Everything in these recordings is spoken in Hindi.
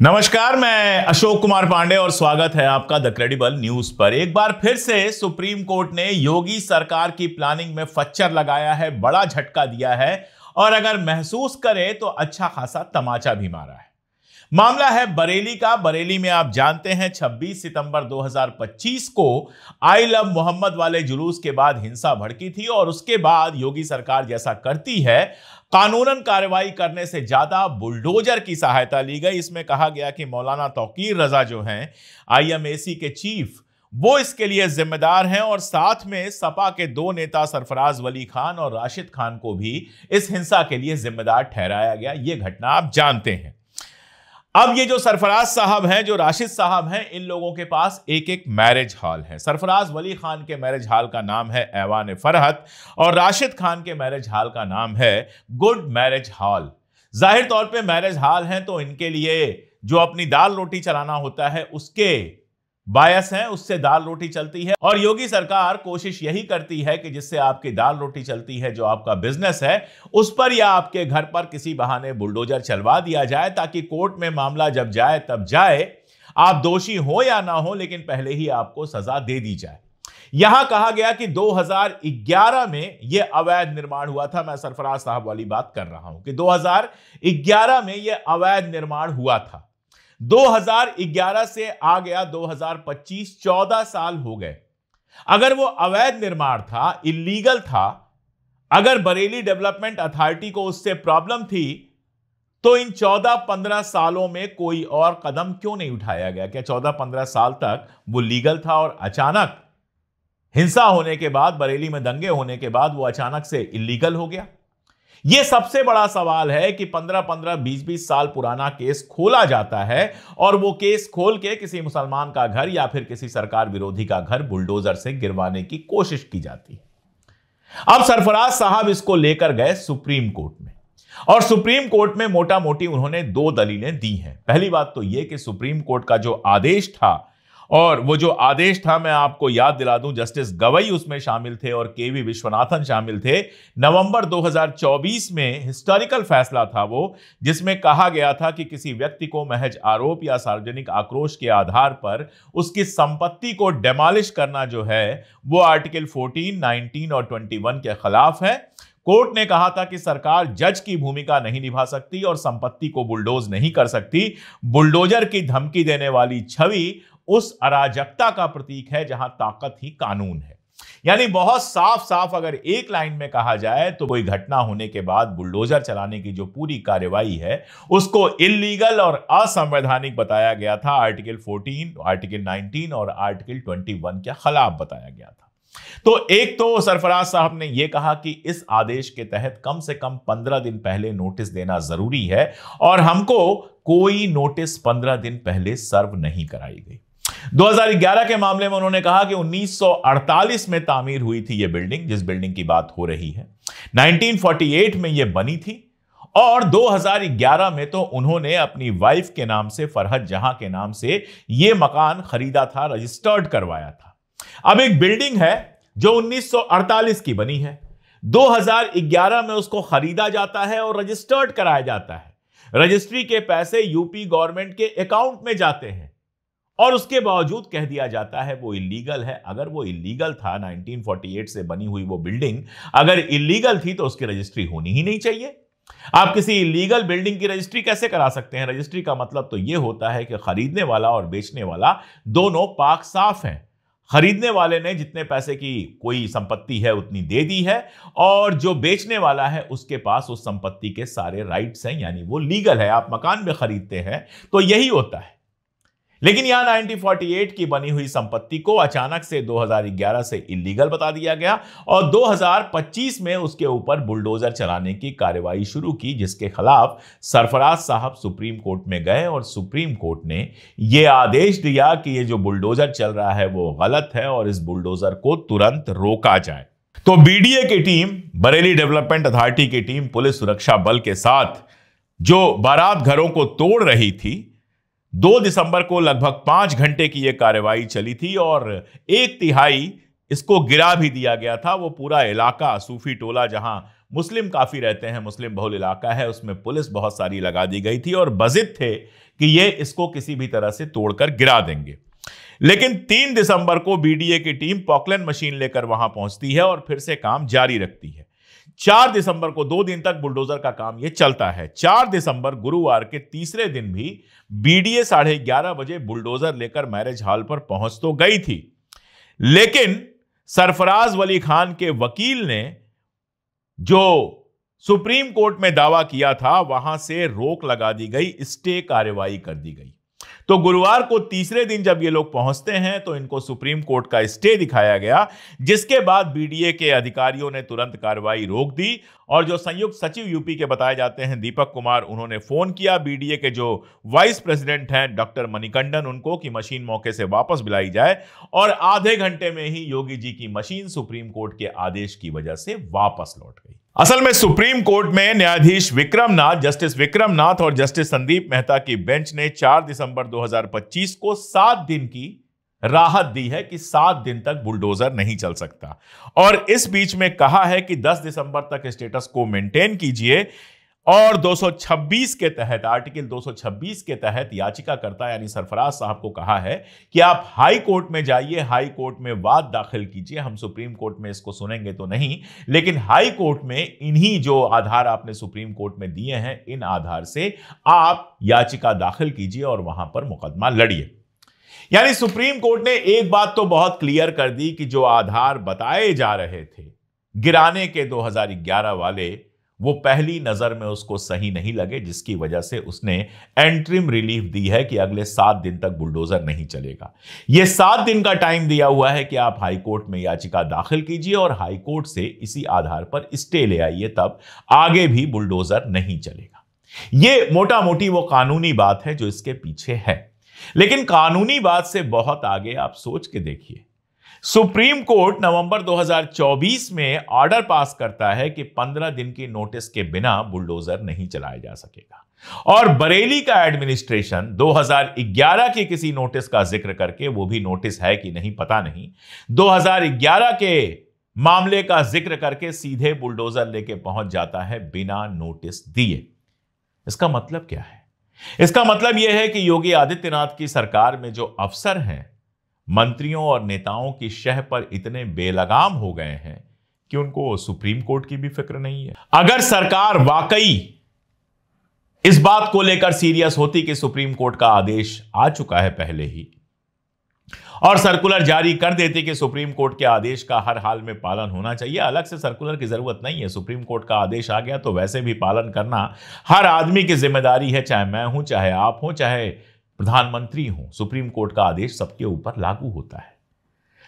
नमस्कार, मैं अशोक कुमार पांडे और स्वागत है आपका द क्रेडिबल न्यूज पर। एक बार फिर से सुप्रीम कोर्ट ने योगी सरकार की प्लानिंग में फच्चर लगाया है, बड़ा झटका दिया है और अगर महसूस करे तो अच्छा खासा तमाचा भी मारा है। मामला है बरेली का। बरेली में आप जानते हैं 26 सितंबर 2025 को आई लव मोहम्मद वाले जुलूस के बाद हिंसा भड़की थी और उसके बाद योगी सरकार जैसा करती है, कानूनन कार्रवाई करने से ज्यादा बुलडोजर की सहायता ली गई। इसमें कहा गया कि मौलाना तौकीर रजा जो हैं IMAC के चीफ, वो इसके लिए जिम्मेदार हैं और साथ में सपा के दो नेता सरफराज वली खान और राशिद खान को भी इस हिंसा के लिए जिम्मेदार ठहराया गया। यह घटना आप जानते हैं। अब ये जो सरफराज साहब हैं, जो राशिद साहब हैं, इन लोगों के पास एक एक मैरिज हॉल है। सरफराज वली खान के मैरिज हॉल का नाम है ऐवान फरहत और राशिद खान के मैरिज हॉल का नाम है गुड मैरिज हॉल। जाहिर तौर पे मैरिज हॉल हैं तो इनके लिए जो अपनी दाल रोटी चलाना होता है उसके बायस हैं, उससे दाल रोटी चलती है और योगी सरकार कोशिश यही करती है कि जिससे आपकी दाल रोटी चलती है, जो आपका बिजनेस है, उस पर या आपके घर पर किसी बहाने बुलडोजर चलवा दिया जाए ताकि कोर्ट में मामला जब जाए तब जाए, आप दोषी हो या ना हो, लेकिन पहले ही आपको सजा दे दी जाए। यहां कहा गया कि 2011 में यह अवैध निर्माण हुआ था। मैं सरफराज साहब वाली बात कर रहा हूं कि 2011 में यह अवैध निर्माण हुआ था। 2011 से आ गया 2025, 14 साल हो गए। अगर वो अवैध निर्माण था, इलीगल था, अगर बरेली डेवलपमेंट अथॉरिटी को उससे प्रॉब्लम थी, तो इन 14-15 सालों में कोई और कदम क्यों नहीं उठाया गया? क्या 14-15 साल तक वो लीगल था और अचानक हिंसा होने के बाद, बरेली में दंगे होने के बाद वो अचानक से इलीगल हो गया? यह सबसे बड़ा सवाल है कि 15-15, 20-20 साल पुराना केस खोला जाता है और वो केस खोल के किसी मुसलमान का घर या फिर किसी सरकार विरोधी का घर बुलडोजर से गिरवाने की कोशिश की जाती है। अब सरफराज साहब इसको लेकर गए सुप्रीम कोर्ट में और सुप्रीम कोर्ट में मोटा मोटी उन्होंने दो दलीलें दी हैं। पहली बात तो यह कि सुप्रीम कोर्ट का जो आदेश था, और वो जो आदेश था मैं आपको याद दिला दूं, जस्टिस गवई उसमें शामिल थे और KV विश्वनाथन शामिल थे। नवंबर 2024 में हिस्टोरिकल फैसला था वो, जिसमें कहा गया था कि किसी व्यक्ति को महज आरोप या सार्वजनिक आक्रोश के आधार पर उसकी संपत्ति को डेमोलिश करना जो है वो आर्टिकल 14, 19 और 21 के खिलाफ है। कोर्ट ने कहा था कि सरकार जज की भूमिका नहीं निभा सकती और संपत्ति को बुलडोज नहीं कर सकती। बुलडोजर की धमकी देने वाली छवि उस अराजकता का प्रतीक है जहां ताकत ही कानून है। यानी बहुत साफ साफ अगर एक लाइन में कहा जाए तो कोई घटना होने के बाद बुलडोजर चलाने की जो पूरी कार्रवाई है उसको इल्लीगल और असंवैधानिक बताया गया था। आर्टिकल 14, आर्टिकल 19 और आर्टिकल 21 के खिलाफ बताया गया था। तो एक तो सरफराज साहब ने यह कहा कि इस आदेश के तहत कम से कम 15 दिन पहले नोटिस देना जरूरी है और हमको कोई नोटिस 15 दिन पहले सर्व नहीं कराई गई। 2011 के मामले में उन्होंने कहा कि 1948 में तामीर हुई थी यह बिल्डिंग, जिस बिल्डिंग की बात हो रही है 1948 में यह बनी थी और 2011 में तो उन्होंने अपनी वाइफ के नाम से, फरहत जहां के नाम से, यह मकान खरीदा था, रजिस्टर्ड करवाया था। अब एक बिल्डिंग है जो 1948 की बनी है, 2011 में उसको खरीदा जाता है और रजिस्टर्ड कराया जाता है। रजिस्ट्री के पैसे यूपी गवर्नमेंट के अकाउंट में जाते हैं और उसके बावजूद कह दिया जाता है वो इलीगल है। अगर वो इलीगल था, 1948 से बनी हुई वो बिल्डिंग अगर इलीगल थी तो उसकी रजिस्ट्री होनी ही नहीं चाहिए। आप किसी इलीगल बिल्डिंग की रजिस्ट्री कैसे करा सकते हैं? रजिस्ट्री का मतलब तो यह होता है कि खरीदने वाला और बेचने वाला दोनों पाक साफ हैं। खरीदने वाले ने जितने पैसे की कोई संपत्ति है उतनी दे दी है और जो बेचने वाला है उसके पास उस संपत्ति के सारे राइट्स हैं, यानी वो लीगल है। आप मकान में खरीदते हैं तो यही होता है। लेकिन यहां 1948 की बनी हुई संपत्ति को अचानक से 2011 से इलीगल बता दिया गया और 2025 में उसके ऊपर बुलडोजर चलाने की कार्रवाई शुरू की, जिसके खिलाफ सरफराज साहब सुप्रीम कोर्ट में गए और सुप्रीम कोर्ट ने यह आदेश दिया कि यह जो बुलडोजर चल रहा है वो गलत है और इस बुलडोजर को तुरंत रोका जाए। तो BDA की टीम, बरेली डेवलपमेंट अथॉरिटी की टीम, पुलिस सुरक्षा बल के साथ जो बारात घरों को तोड़ रही थी, 2 दिसंबर को लगभग 5 घंटे की यह कार्रवाई चली थी और 1/3 इसको गिरा भी दिया गया था। वो पूरा इलाका, सूफी टोला, जहां मुस्लिम काफी रहते हैं, मुस्लिम बहुल इलाका है, उसमें पुलिस बहुत सारी लगा दी गई थी और बजिद थे कि ये इसको किसी भी तरह से तोड़कर गिरा देंगे। लेकिन 3 दिसंबर को बीडीए की टीम पॉकलैंड मशीन लेकर वहां पहुंचती है और फिर से काम जारी रखती है। 4 दिसंबर को 2 दिन तक बुलडोजर का काम यह चलता है। 4 दिसंबर गुरुवार के तीसरे दिन भी बीडीए 11:30 बजे बुलडोजर लेकर मैरिज हॉल पर पहुंच तो गई थी, लेकिन सरफराज वली खान के वकील ने जो सुप्रीम कोर्ट में दावा किया था वहां से रोक लगा दी गई, स्टे कार्रवाई कर दी गई। तो गुरुवार को तीसरे दिन जब ये लोग पहुंचते हैं तो इनको सुप्रीम कोर्ट का स्टे दिखाया गया, जिसके बाद बीडीए के अधिकारियों ने तुरंत कार्रवाई रोक दी और जो संयुक्त सचिव यूपी के बताए जाते हैं दीपक कुमार, उन्होंने फोन किया बीडीए के जो वाइस प्रेसिडेंट हैं डॉक्टर मणिकंडन उनको कि मशीन मौके से वापस बुलाई जाए और आधे घंटे में ही योगी जी की मशीन सुप्रीम कोर्ट के आदेश की वजह से वापस लौट गई। असल में सुप्रीम कोर्ट में न्यायाधीश विक्रमनाथ, जस्टिस विक्रमनाथ और जस्टिस संदीप मेहता की बेंच ने 4 दिसंबर 2025 को 7 दिन की राहत दी है कि 7 दिन तक बुलडोजर नहीं चल सकता और इस बीच में कहा है कि 10 दिसंबर तक स्टेटस को मेंटेन कीजिए और 226 के तहत, आर्टिकल 226 के तहत याचिकाकर्ता यानी सरफराज साहब को कहा है कि आप हाई कोर्ट में जाइए, हाई कोर्ट में वाद दाखिल कीजिए। हम सुप्रीम कोर्ट में इसको सुनेंगे तो नहीं, लेकिन हाई कोर्ट में इन्हीं जो आधार आपने सुप्रीम कोर्ट में दिए हैं, इन आधार से आप याचिका दाखिल कीजिए और वहां पर मुकदमा लड़िए। यानी सुप्रीम कोर्ट ने एक बात तो बहुत क्लियर कर दी कि जो आधार बताए जा रहे थे गिराने के 2011 वाले, वो पहली नजर में उसको सही नहीं लगे, जिसकी वजह से उसने एंट्रिम रिलीफ दी है कि अगले 7 दिन तक बुलडोजर नहीं चलेगा। यह 7 दिन का टाइम दिया हुआ है कि आप हाई कोर्ट में याचिका दाखिल कीजिए और हाई कोर्ट से इसी आधार पर स्टे ले आइए, तब आगे भी बुलडोजर नहीं चलेगा। यह मोटा मोटी वो कानूनी बात है जो इसके पीछे है, लेकिन कानूनी बात से बहुत आगे आप सोच के देखिए। सुप्रीम कोर्ट नवंबर 2024 में ऑर्डर पास करता है कि 15 दिन की नोटिस के बिना बुलडोजर नहीं चलाया जा सकेगा और बरेली का एडमिनिस्ट्रेशन 2011 की किसी नोटिस का जिक्र करके, वो भी नोटिस है कि नहीं पता नहीं, 2011 के मामले का जिक्र करके सीधे बुलडोजर लेके पहुंच जाता है बिना नोटिस दिए। इसका मतलब क्या है? इसका मतलब यह है कि योगी आदित्यनाथ की सरकार में जो अफसर हैं, मंत्रियों और नेताओं की शह पर इतने बेलगाम हो गए हैं कि उनको सुप्रीम कोर्ट की भी फिक्र नहीं है। अगर सरकार वाकई इस बात को लेकर सीरियस होती कि सुप्रीम कोर्ट का आदेश आ चुका है पहले ही और सर्कुलर जारी कर देती कि सुप्रीम कोर्ट के आदेश का हर हाल में पालन होना चाहिए, अलग से सर्कुलर की जरूरत नहीं है, सुप्रीम कोर्ट का आदेश आ गया तो वैसे भी पालन करना हर आदमी की जिम्मेदारी है, चाहे मैं हूं, चाहे आप हो, चाहे प्रधानमंत्री हो। सुप्रीम कोर्ट का आदेश सबके ऊपर लागू होता है।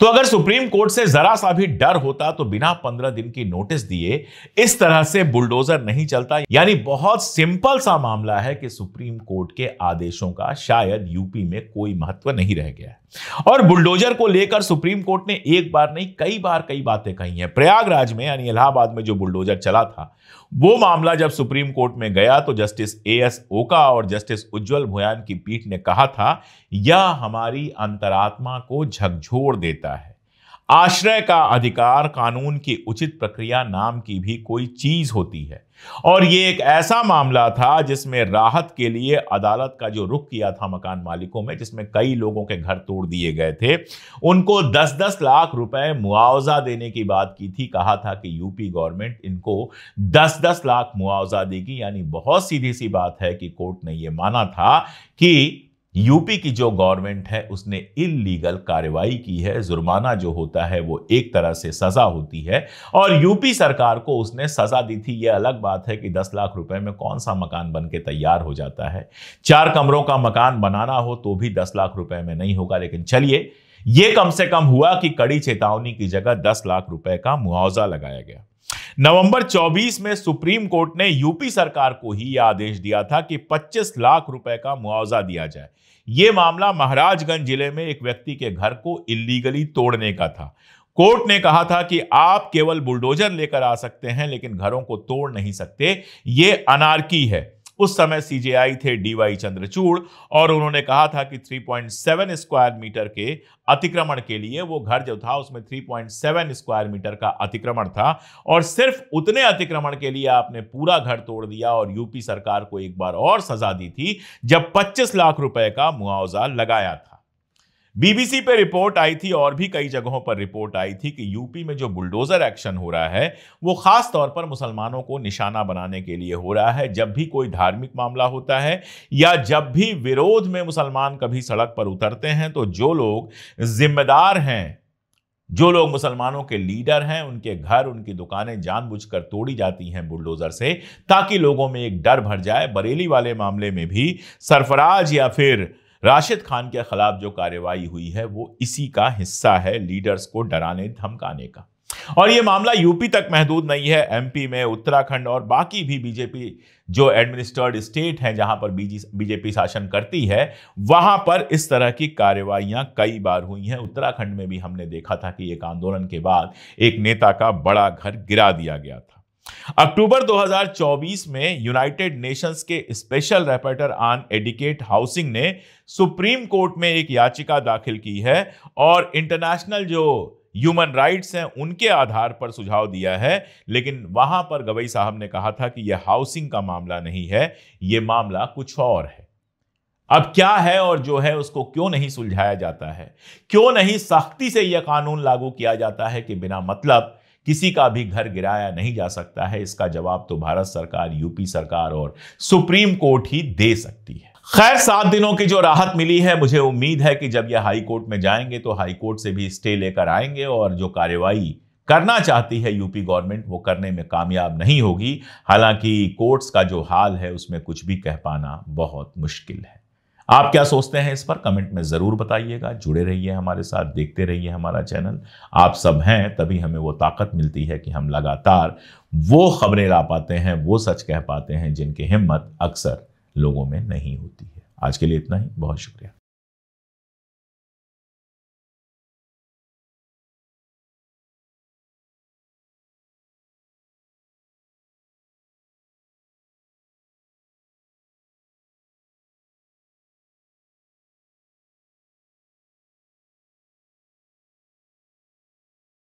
तो अगर सुप्रीम कोर्ट से जरा सा भी डर होता तो बिना 15 दिन की नोटिस दिए इस तरह से बुलडोजर नहीं चलता। यानी बहुत सिंपल सा मामला है कि सुप्रीम कोर्ट के आदेशों का शायद यूपी में कोई महत्व नहीं रह गया है और बुलडोजर को लेकर सुप्रीम कोर्ट ने एक बार नहीं कई बार कई बातें कही हैं। प्रयागराज में यानी इलाहाबाद में जो बुलडोजर चला था, वो मामला जब सुप्रीम कोर्ट में गया तो जस्टिस एएस ओका और जस्टिस उज्जवल भुयान की पीठ ने कहा था, यह हमारी अंतरात्मा को झकझोर देता है। आश्रय का अधिकार, कानून की उचित प्रक्रिया नाम की भी कोई चीज होती है और ये एक ऐसा मामला था जिसमें राहत के लिए अदालत का जो रुख किया था मकान मालिकों में, जिसमें कई लोगों के घर तोड़ दिए गए थे, उनको 10-10 लाख रुपए मुआवजा देने की बात की थी। कहा था कि यूपी गवर्नमेंट इनको 10-10 लाख मुआवजा देगी। यानी बहुत सीधी सी बात है कि कोर्ट ने यह माना था कि यूपी की जो गवर्नमेंट है उसने इल्लीगल कार्रवाई की है। जुर्माना जो होता है वो एक तरह से सजा होती है और यूपी सरकार को उसने सजा दी थी। यह अलग बात है कि 10 लाख रुपए में कौन सा मकान बन के तैयार हो जाता है। 4 कमरों का मकान बनाना हो तो भी 10 लाख रुपए में नहीं होगा, लेकिन चलिए यह कम से कम हुआ कि कड़ी चेतावनी की जगह 10 लाख रुपए का मुआवजा लगाया गया। नवंबर 24 में सुप्रीम कोर्ट ने यूपी सरकार को ही यह आदेश दिया था कि 25 लाख रुपए का मुआवजा दिया जाए। यह मामला महाराजगंज जिले में एक व्यक्ति के घर को इल्लीगली तोड़ने का था। कोर्ट ने कहा था कि आप केवल बुलडोजर लेकर आ सकते हैं लेकिन घरों को तोड़ नहीं सकते, यह अनार्की है उस समय सीजेआई थे डीवाई चंद्रचूड़ और उन्होंने कहा था कि 3.7 स्क्वायर मीटर के अतिक्रमण के लिए, वो घर जो था उसमें 3.7 स्क्वायर मीटर का अतिक्रमण था और सिर्फ उतने अतिक्रमण के लिए आपने पूरा घर तोड़ दिया और यूपी सरकार को एक बार और सजा दी थी जब 25 लाख रुपए का मुआवजा लगाया था। बीबीसी पे रिपोर्ट आई थी और भी कई जगहों पर रिपोर्ट आई थी कि यूपी में जो बुलडोजर एक्शन हो रहा है वो खास तौर पर मुसलमानों को निशाना बनाने के लिए हो रहा है। जब भी कोई धार्मिक मामला होता है या जब भी विरोध में मुसलमान कभी सड़क पर उतरते हैं तो जो लोग जिम्मेदार हैं, जो लोग मुसलमानों के लीडर हैं, उनके घर, उनकी दुकानें जानबूझकर तोड़ी जाती हैं बुलडोजर से ताकि लोगों में एक डर भर जाए। बरेली वाले मामले में भी सरफराज या फिर राशिद खान के खिलाफ जो कार्रवाई हुई है वो इसी का हिस्सा है, लीडर्स को डराने धमकाने का। और ये मामला यूपी तक महदूद नहीं है, एमपी में, उत्तराखंड और बाकी भी बीजेपी जो एडमिनिस्ट्रेड स्टेट हैं जहां पर बीजेपी शासन करती है, वहां पर इस तरह की कार्रवाइयां कई बार हुई हैं। उत्तराखंड में भी हमने देखा था कि एक आंदोलन के बाद एक नेता का बड़ा घर गिरा दिया गया था। अक्टूबर 2024 में यूनाइटेड नेशंस के स्पेशल रैपॉर्टर ऑन एडिकेट हाउसिंग ने सुप्रीम कोर्ट में एक याचिका दाखिल की है और इंटरनेशनल जो ह्यूमन राइट्स हैं उनके आधार पर सुझाव दिया है, लेकिन वहां पर गवई साहब ने कहा था कि यह हाउसिंग का मामला नहीं है, यह मामला कुछ और है। अब क्या है और जो है उसको क्यों नहीं सुलझाया जाता है, क्यों नहीं सख्ती से यह कानून लागू किया जाता है कि बिना मतलब किसी का भी घर गिराया नहीं जा सकता है, इसका जवाब तो भारत सरकार, यूपी सरकार और सुप्रीम कोर्ट ही दे सकती है। खैर, 7 दिनों की जो राहत मिली है, मुझे उम्मीद है कि जब यह हाई कोर्ट में जाएंगे तो हाई कोर्ट से भी स्टे लेकर आएंगे और जो कार्रवाई करना चाहती है यूपी गवर्नमेंट वो करने में कामयाब नहीं होगी। हालांकि कोर्ट्स का जो हाल है उसमें कुछ भी कह पाना बहुत मुश्किल है। आप क्या सोचते हैं इस पर कमेंट में जरूर बताइएगा। जुड़े रहिए हमारे साथ, देखते रहिए हमारा चैनल। आप सब हैं तभी हमें वो ताकत मिलती है कि हम लगातार वो खबरें ला पाते हैं, वो सच कह पाते हैं जिनकी हिम्मत अक्सर लोगों में नहीं होती है। आज के लिए इतना ही, बहुत शुक्रिया।